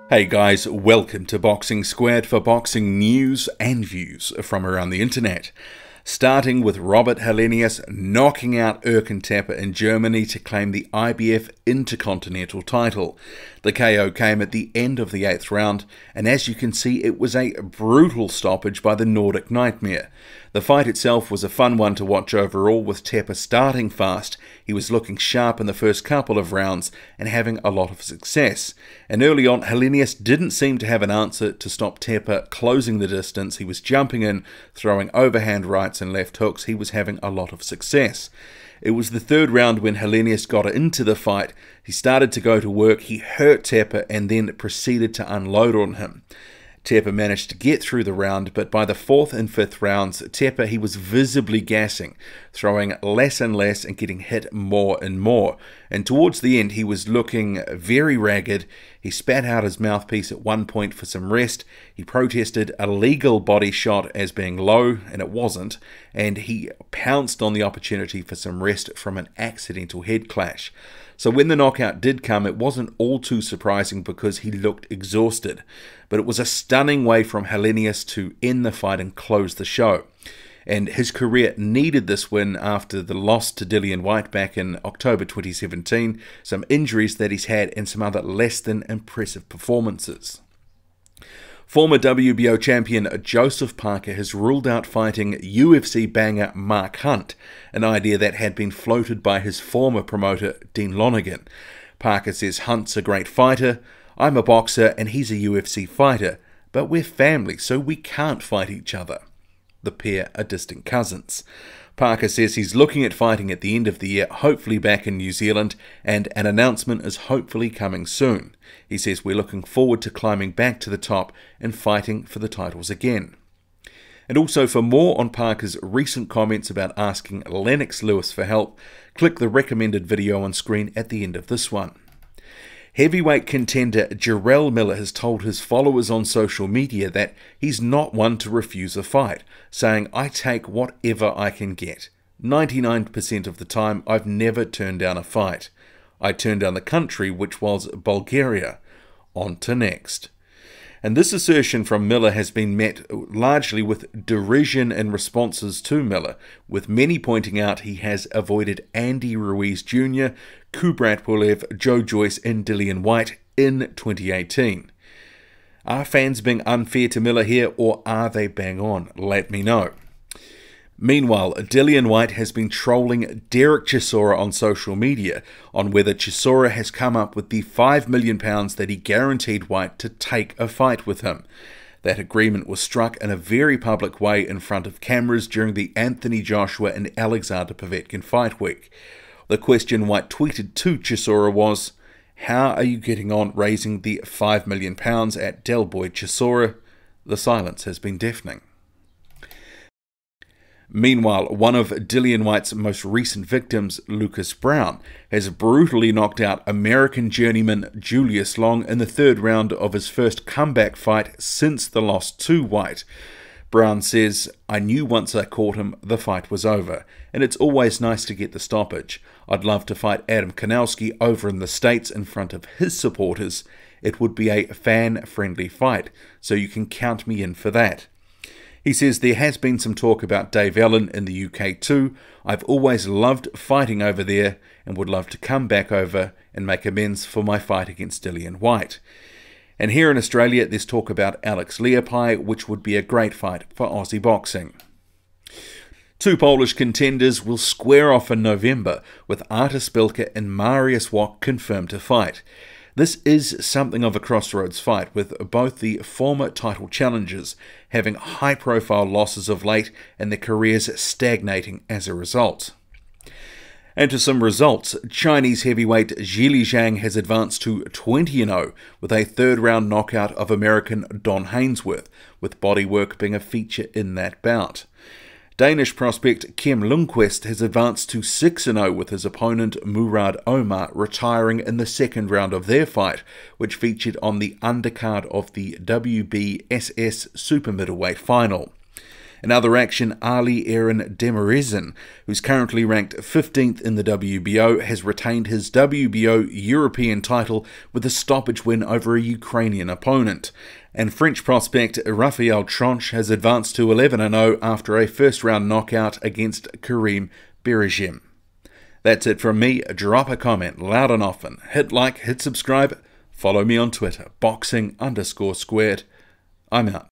Hey guys, welcome to Boxing Squared for boxing news and views from around the internet. Starting with Robert Helenius knocking out Erkan Tapper in Germany to claim the IBF Intercontinental title. The KO came at the end of the 8th round, and as you can see, it was a brutal stoppage by the Nordic Nightmare. The fight itself was a fun one to watch overall, with Tapper starting fast. He was looking sharp in the first couple of rounds and having a lot of success. And early on, Helenius didn't seem to have an answer to stop Tapper closing the distance. He was jumping in, throwing overhand rights and left hooks. He was having a lot of success. It was the third round when Helenius got into the fight. He started to go to work, he hurt Tapper and then proceeded to unload on him. Tapper managed to get through the round, but by the 4th and 5th rounds, Tapper, he was visibly gassing, throwing less and less and getting hit more and more. And towards the end, he was looking very ragged. He spat out his mouthpiece at one point for some rest. He protested a legal body shot as being low, and it wasn't. And he pounced on the opportunity for some rest from an accidental head clash. So when the knockout did come, it wasn't all too surprising because he looked exhausted. But it was a stunning way from Helenius to end the fight and close the show. And his career needed this win after the loss to Dillian Whyte back in October 2017, some injuries that he's had and some other less than impressive performances. Former WBO champion Joseph Parker has ruled out fighting UFC banger Mark Hunt, an idea that had been floated by his former promoter Dean Lonergan. Parker says Hunt's a great fighter, I'm a boxer and he's a UFC fighter, but we're family so we can't fight each other. The pair are distant cousins. Parker says he's looking at fighting at the end of the year, hopefully back in New Zealand, and an announcement is hopefully coming soon. He says we're looking forward to climbing back to the top and fighting for the titles again. And also, for more on Parker's recent comments about asking Lennox Lewis for help, click the recommended video on screen at the end of this one. Heavyweight contender Jarrell Miller has told his followers on social media that he's not one to refuse a fight, saying, "I take whatever I can get. 99% of the time, I've never turned down a fight. I turned down the country, which was Bulgaria. On to next." And this assertion from Miller has been met largely with derision in responses to Miller, with many pointing out he has avoided Andy Ruiz Jr., Kubrat Pulev, Joe Joyce and Dillian Whyte in 2018. Are fans being unfair to Miller here, or are they bang on? Let me know. Meanwhile, Dillian Whyte has been trolling Derek Chisora on social media on whether Chisora has come up with the £5 million that he guaranteed Whyte to take a fight with him. That agreement was struck in a very public way in front of cameras during the Anthony Joshua and Alexander Povetkin fight week. The question Whyte tweeted to Chisora was, "How are you getting on raising the £5 million at Del Boy Chisora?" The silence has been deafening. Meanwhile, one of Dillian Whyte's most recent victims, Lucas Browne, has brutally knocked out American journeyman Julius Long in the 3rd round of his first comeback fight since the loss to Whyte. Browne says, "I knew once I caught him, the fight was over, and it's always nice to get the stoppage. I'd love to fight Adam Kanowski over in the States in front of his supporters. It would be a fan-friendly fight, so you can count me in for that." He says there has been some talk about Dave Allen in the UK too. "I've always loved fighting over there and would love to come back over and make amends for my fight against Dillian Whyte." And here in Australia, there's talk about Alex Leapai, which would be a great fight for Aussie boxing. 2 Polish contenders will square off in November, with Artur Szpilka and Mariusz Wach confirmed to fight. This is something of a crossroads fight, with both the former title challengers having high-profile losses of late and their careers stagnating as a result. And to some results, Chinese heavyweight Zhili Zhang has advanced to 20-0 with a 3rd-round knockout of American Don Hainsworth, with bodywork being a feature in that bout. Danish prospect Kim Lundqvist has advanced to 6-0 with his opponent Murad Omar retiring in the 2nd round of their fight, which featured on the undercard of the WBSS Super Middleweight final. In other action, Ali Aaron Demirezen, who's currently ranked 15th in the WBO, has retained his WBO European title with a stoppage win over a Ukrainian opponent. And French prospect Raphael Tronche has advanced to 11-0 after a first-round knockout against Karim Berejim. That's it from me. Drop a comment loud and often. Hit like, hit subscribe. Follow me on Twitter, boxing_squared. I'm out.